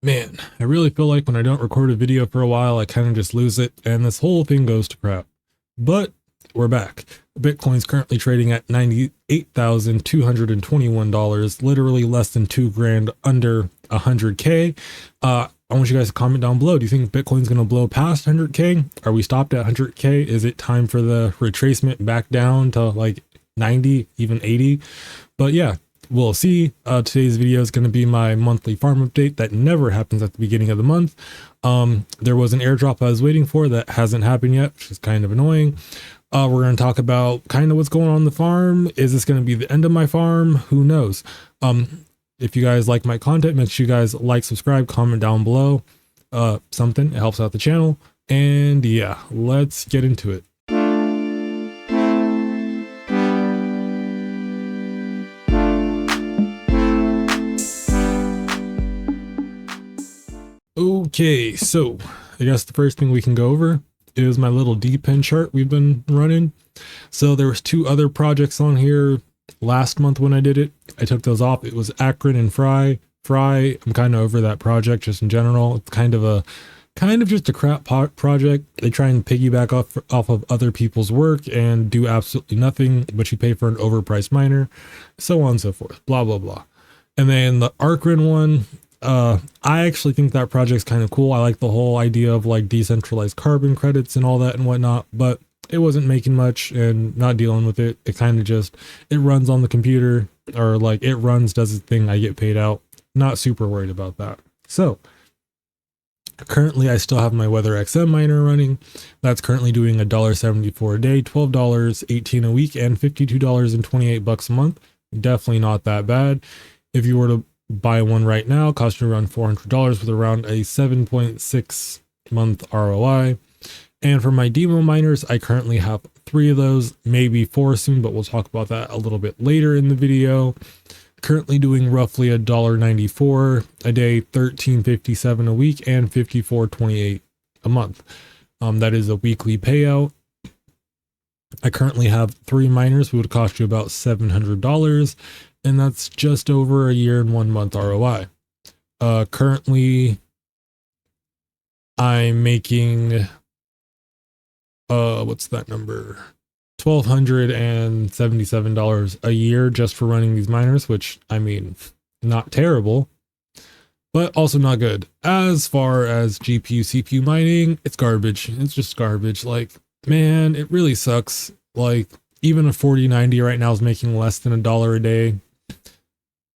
Man, I really feel like when I don't record a video for a while, I kind of just lose it, and this whole thing goes to crap. But we're back. Bitcoin's currently trading at $98,221, literally less than 2 grand under 100K. I want you guys to comment down below. Do you think Bitcoin's going to blow past 100K? Are we stopped at 100K? Is it time for the retracement back down to like 90, even 80? But yeah, we'll see. Today's video is going to be my monthly farm update that never happens at the beginning of the month. There was an airdrop I was waiting for that hasn't happened yet, which is kind of annoying. We're going to talk about kind of what's going on the farm. Is this going to be the end of my farm? Who knows? If you guys like my content, make sure you guys like, subscribe, comment down below. Something, it helps out the channel. And yeah, let's get into it. Okay, so I guess the first thing we can go over is my little Depin chart we've been running. So there was two other projects on here last month when I did it. I took those off. It was Akron and Fry. I'm kind of over that project just in general. It's kind of just a crap project. They try and piggyback off of other people's work and do absolutely nothing, but you pay for an overpriced miner, so on and so forth, blah, blah, blah. And then the Akron one, I actually think that project's kind of cool. I like the whole idea of like decentralized carbon credits and all that and whatnot, but it wasn't making much and not dealing with it. It kind of just, it runs on the computer, or like it runs, does its thing, I get paid out. Not super worried about that. So currently I still have my Weather XM miner running. That's currently doing $1.74 a day, $12.18 a week, and $52.28 a month. Definitely not that bad. If you were to buy one right now, cost you around $400 with around a 7.6 month ROI. And for my demo miners, I currently have 3 of those, maybe 4 soon, but we'll talk about that a little bit later in the video. Currently doing roughly $1.94 a day, $13.57 a week, and $54.28 a month. That is a weekly payout. I currently have 3 miners who would cost you about $700, and that's just over a year and 1 month ROI. Currently I'm making what's that number? $1,277 a year just for running these miners, which I mean, not terrible, but also not good. As far as GPU, CPU mining, it's garbage. It's just garbage. Like, man, it really sucks. Like, even a 4090 right now is making less than $1 a day.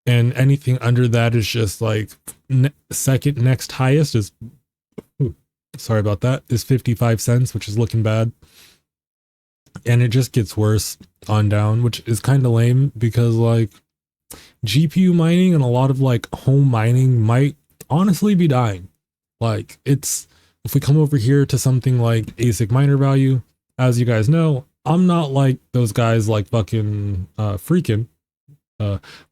And anything under that is just like second next highest is, sorry about that, is 55 cents, which is looking bad. And it just gets worse on down, which is kind of lame because like GPU mining and a lot of like home mining might honestly be dying. Like if we come over here to something like ASIC miner value, as you guys know, I'm not like those guys like fucking freaking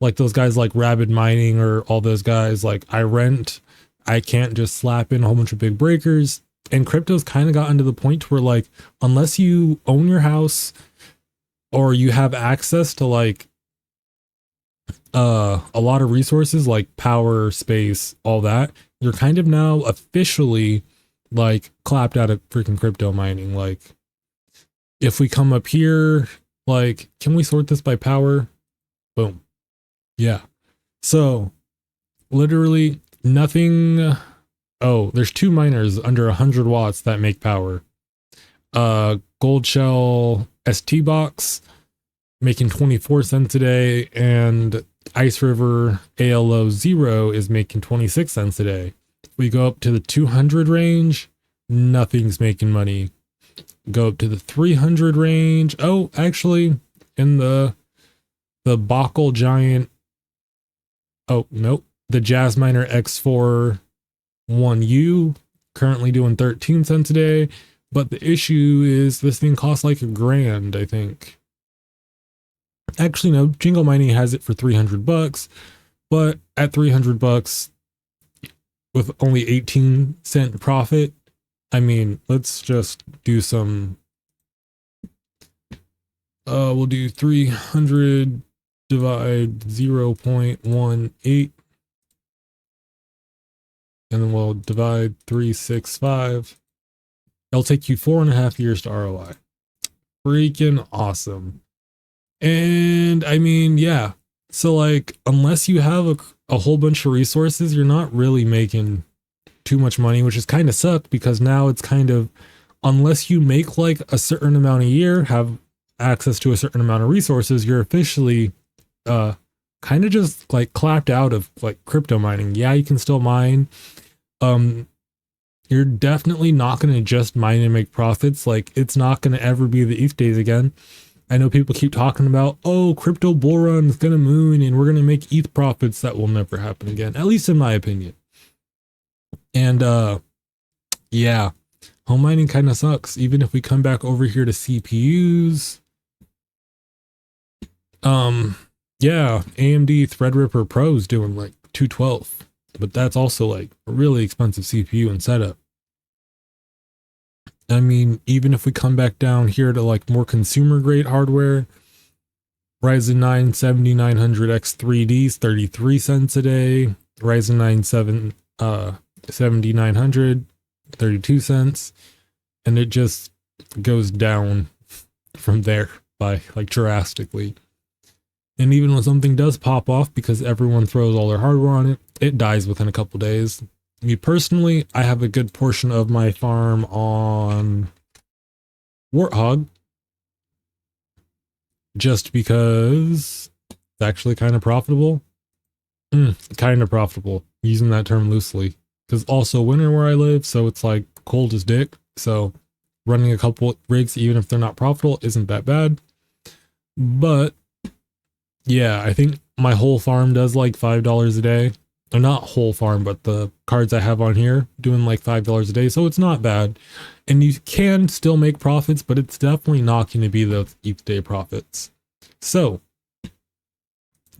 like those guys like Rabid Mining or all those guys. Like I can't just slap in a whole bunch of big breakers. And crypto's kind of gotten to the point where like, unless you own your house or you have access to like a lot of resources like power, space, all that, you're kind of now officially like clapped out of freaking crypto mining. Like if we come up here, like, can we sort this by power? Boom. Yeah. So literally nothing. Oh, there's 2 miners under 100 watts that make power. Gold Shell ST Box making 24 cents a day, and Ice River ALO 0 is making 26 cents a day. We go up to the 200 range, nothing's making money. Go up to the 300 range. Oh, actually, in the Bockel Giant. Oh, nope. The Jazz Miner X4 1U currently doing 13 cents a day, but the issue is this thing costs like $1,000, I think. Actually, no, Jingle Mining has it for $300, but at $300 with only 18-cent profit, I mean, let's just do some. We'll do 300 divide 0.18. and then we'll divide 365. It'll take you 4.5 years to ROI. Freaking awesome. And I mean, yeah. So like, unless you have a whole bunch of resources, you're not really making too much money, which is kind of sucked because now it's kind of, unless you make like a certain amount a year, have access to a certain amount of resources, you're officially kind of just like clapped out of like crypto mining. Yeah, you can still mine. You're definitely not going to just mine and make profits. Like, it's not going to ever be the ETH days again. I know people keep talking about, oh, crypto bull run is going to moon and we're going to make ETH profits. That will never happen again, at least in my opinion. And yeah, home mining kind of sucks. Even if we come back over here to CPUs, yeah, AMD Threadripper Pro is doing like 212, but that's also like a really expensive CPU and setup. I mean, even if we come back down here to like more consumer grade hardware, Ryzen 9 7900X 3Ds 33 cents a day, Ryzen 9 7900 32 cents, and it just goes down from there by like drastically. And even when something does pop off because everyone throws all their hardware on it, it dies within a couple days. Me personally, I have a good portion of my farm on Warthog just because it's actually kind of profitable. Kind of profitable, using that term loosely, because also winter where I live, so it's like cold as dick. So running a couple rigs, even if they're not profitable, isn't that bad. But yeah, I think my whole farm does like $5 a day. Or not whole farm, but the cards I have on here doing like $5 a day. So it's not bad. And you can still make profits, but it's definitely not going to be those ETH day profits. So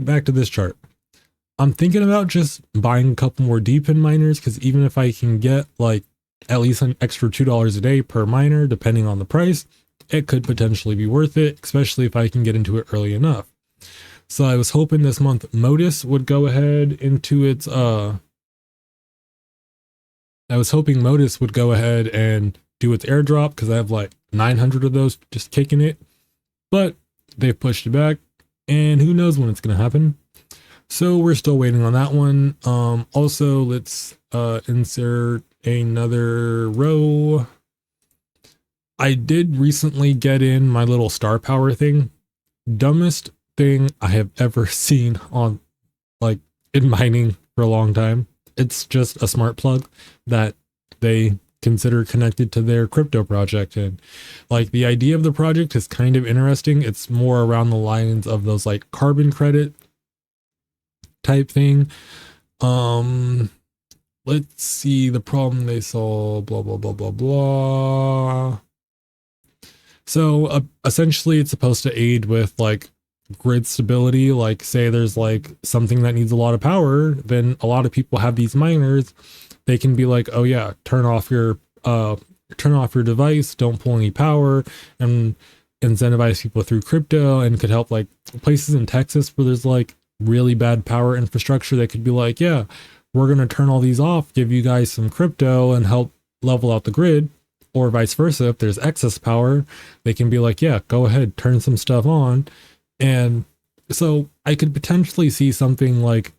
back to this chart. I'm thinking about just buying a couple more Depin miners, because even if I can get like at least an extra $2 a day per miner, depending on the price, it could potentially be worth it, especially if I can get into it early enough. So I was hoping this month Modus would go ahead into its I was hoping Modus would go ahead and do its airdrop, because I have like 900 of those just kicking it, but they've pushed it back and who knows when it's going to happen. So we're still waiting on that one. Also, let's insert another row. I did recently get in my little StarPower thing. Dumbest thing I have ever seen on like in mining for a long time. It's just a smart plug that they consider connected to their crypto project, and like the idea of the project is kind of interesting. It's more around the lines of those like carbon credit type thing. Let's see the problem they solve, blah blah blah blah blah. So essentially it's supposed to aid with like grid stability. Like say there's like something that needs a lot of power, then a lot of people have these miners. They can be like, oh yeah, turn off your device, don't pull any power, and incentivize people through crypto. And could help like places in Texas where there's like really bad power infrastructure. They could be like, yeah, we're going to turn all these off, give you guys some crypto and help level out the grid. Or vice versa, if there's excess power, they can be like, yeah, go ahead, turn some stuff on. And so I could potentially see something like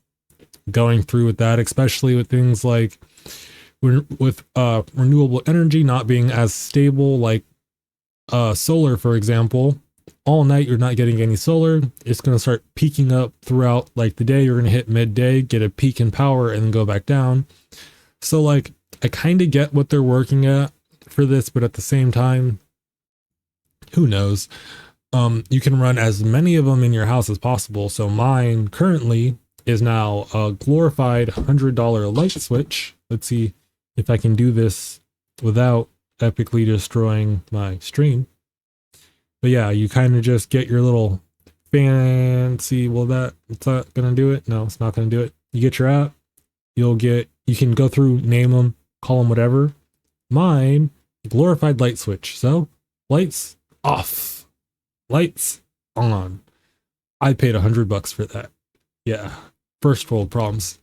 going through with that, especially with things like with renewable energy not being as stable, like solar, for example. All night you're not getting any solar. It's going to start peaking up throughout like the day. You're going to hit midday, get a peak in power, and then go back down. So like I kind of get what they're working at for this, but at the same time, who knows? You can run as many of them in your house as possible. So mine currently is now a glorified $100 light switch. Let's see if I can do this without epically destroying my stream. But yeah, you kind of just get your little fancy, it's not gonna do it. No, it's not gonna do it. You get your app, you can go through, name them, call them whatever. Mine, glorified light switch. So lights off, lights on. I paid $100 for that. Yeah, first world problems.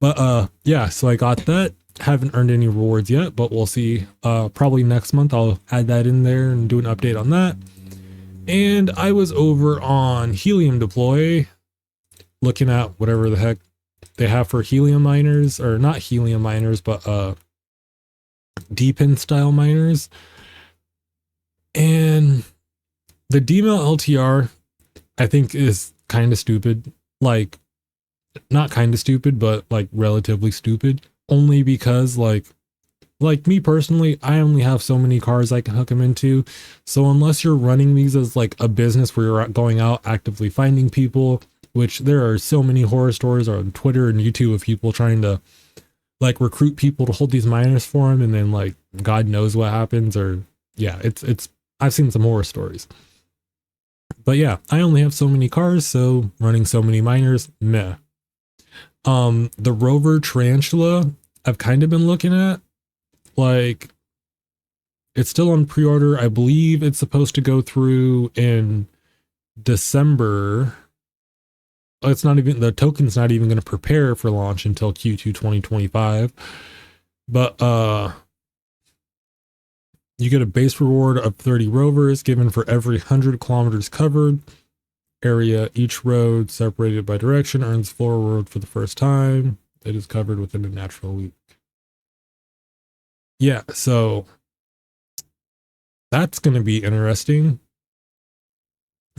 But yeah, so I got that. Haven't earned any rewards yet, but we'll see. Probably next month I'll add that in there and do an update on that. And I was over on Helium Deploy looking at whatever the heck they have for helium miners, or not helium miners, but Depin style miners. And the DML LTR I think is kind of stupid. Like, not kind of stupid, but like relatively stupid, only because like me personally, I only have so many cars I can hook them into. So unless you're running these as like a business where you're going out actively finding people, which there are so many horror stories on Twitter and YouTube of people trying to like recruit people to hold these miners for them, and then like God knows what happens. Or yeah, it's I've seen some horror stories. But yeah, I only have so many cars, so running so many miners, meh. The Rover Tarantula I've kind of been looking at. Like, it's still on pre-order. I believe it's supposed to go through in December. It's not even, the token's not even going to prepare for launch until Q2 2025. But you get a base reward of 30 rovers given for every 100 kilometers covered area. Each road separated by direction earns floor reward for the first time. It is covered within a natural week. Yeah, so that's going to be interesting.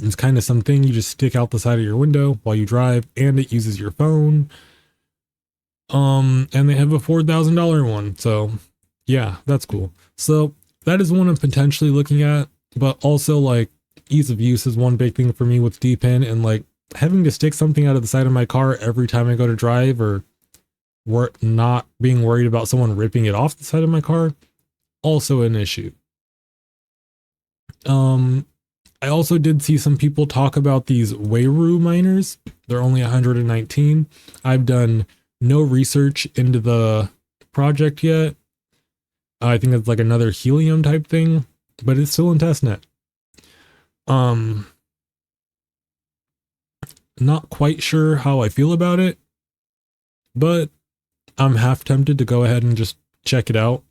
It's kind of something you just stick out the side of your window while you drive, and it uses your phone. And they have a $4,000 one. So yeah, that's cool. So that is one I'm potentially looking at, but also like ease of use is one big thing for me with Depin, and like having to stick something out of the side of my car every time I go to drive, or not being worried about someone ripping it off the side of my car, also an issue. I also did see some people talk about these Wayru miners. They're only 119. I've done no research into the project yet. I think it's like another helium type thing, but it's still in testnet. Not quite sure how I feel about it, but I'm half tempted to go ahead and just check it out.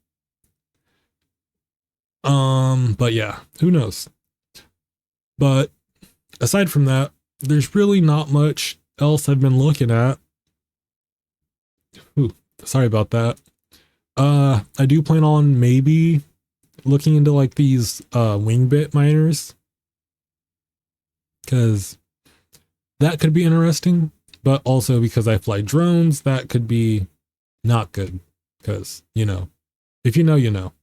But yeah, who knows? But aside from that, there's really not much else I've been looking at. Ooh, sorry about that. I do plan on maybe looking into like these Wingbit miners, because that could be interesting, but also because I fly drones, that could be not good, because, you know, if you know, you know.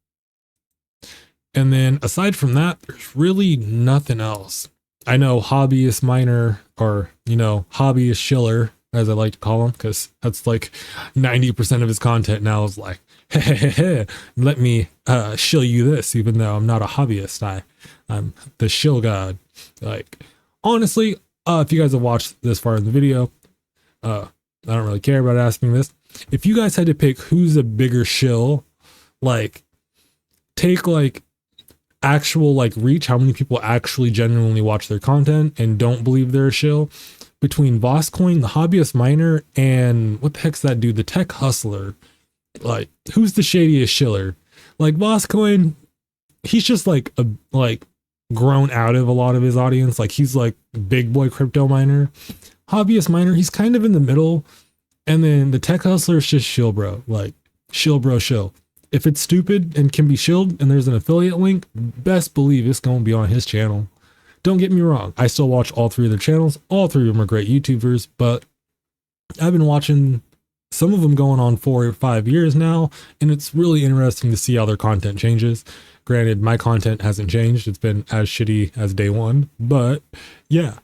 And then aside from that, there's really nothing else. I know hobbyist miner, or, you know, hobbyist shiller, as I like to call him, because that's like 90% of his content now is like, hey, let me shill you this, even though I'm not a hobbyist. I'm the shill god. Like, honestly, if you guys have watched this far in the video, I don't really care about asking this. If you guys had to pick who's a bigger shill, like, take like actual like reach, how many people actually genuinely watch their content and don't believe they're a shill, between Voscoin, the hobbyist miner, and what the heck's that dude, the tech hustler, like, who's the shadiest shiller? Like, Voscoin, he's just like a grown out of a lot of his audience. Like, he's like big boy crypto miner. Hobbyist miner, he's kind of in the middle. And then the tech hustler is just shill bro, like shill bro shill. If it's stupid and can be shilled and there's an affiliate link, best believe it's going to be on his channel. Don't get me wrong, I still watch all three of their channels. All three of them are great YouTubers, but I've been watching some of them going on 4 or 5 years now, and it's really interesting to see how their content changes. Granted, my content hasn't changed. It's been as shitty as day one, but yeah.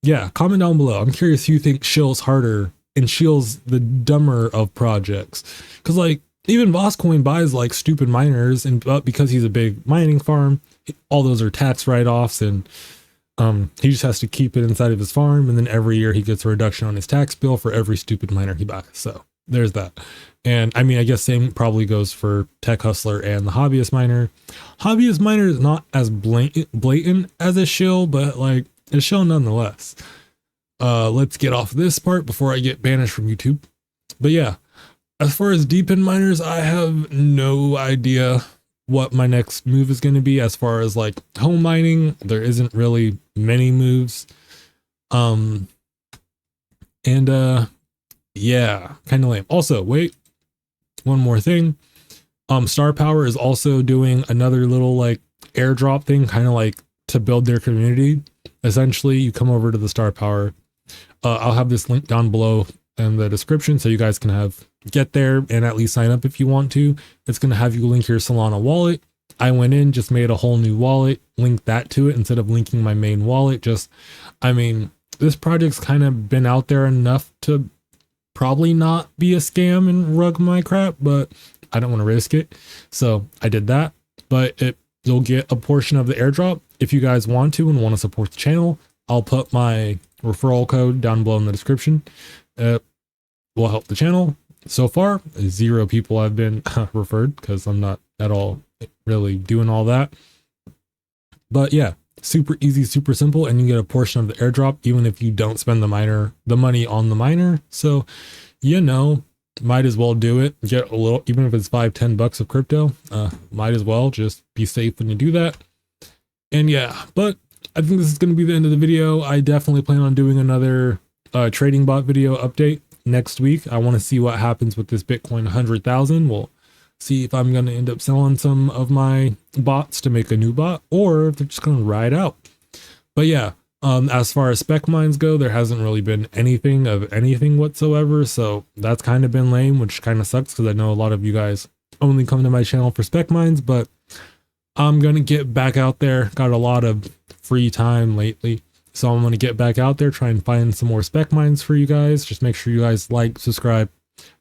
Yeah, comment down below. I'm curious who you think shills harder and shills the dumber of projects. Because like, even Voscoin buys like stupid miners, and because he's a big mining farm, all those are tax write-offs, and he just has to keep it inside of his farm, and then every year he gets a reduction on his tax bill for every stupid miner he buys. So there's that. And I mean, I guess same probably goes for tech hustler and the hobbyist miner. Hobbyist miner is not as blatant as a shill, but like a shill nonetheless. let's get off this part before I get banished from YouTube. But yeah, as far as Depin miners, I have no idea what my next move is going to be. As far as like home mining, there isn't really many moves. Yeah, kind of lame. Also, wait, one more thing. StarPower is also doing another little like airdrop thing, kind of like to build their community. Essentially, you come over to the StarPower. I'll have this link down below in the description so you guys can get there and at least sign up if you want to. It's going to have you link your Solana wallet. I went in, just made a whole new wallet, linked that to it instead of linking my main wallet. I mean, this project's kind of been out there enough to probably not be a scam and rug my crap, but I don't want to risk it. So I did that, but you'll get a portion of the airdrop if you guys want to and want to support the channel. I'll put my referral code down below in the description. It will help the channel. So far, 0 people have been referred because I'm not at all really doing all that. But yeah, super easy, super simple, and you get a portion of the airdrop even if you don't spend the money on the miner. So, you know, might as well do it. Get a little, even if it's $5-10 of crypto. Might as well just be safe when you do that. And yeah, but I think this is going to be the end of the video. I definitely plan on doing another trading bot video update next week. I want to see what happens with this Bitcoin 100,000. We'll see if I'm going to end up selling some of my bots to make a new bot, or if they're just going to ride out. But yeah, as far as spec mines go, there hasn't really been anything whatsoever. So that's kind of been lame, which kind of sucks because I know a lot of you guys only come to my channel for spec mines, but I'm going to get back out there. Got a lot of free time lately. So I'm going to get back out there, try and find some more spec mines for you guys. Just make sure you guys like, subscribe,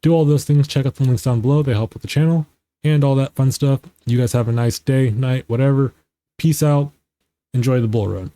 do all those things. Check out the links down below. They help with the channel and all that fun stuff. You guys have a nice day, night, whatever. Peace out. Enjoy the bull run.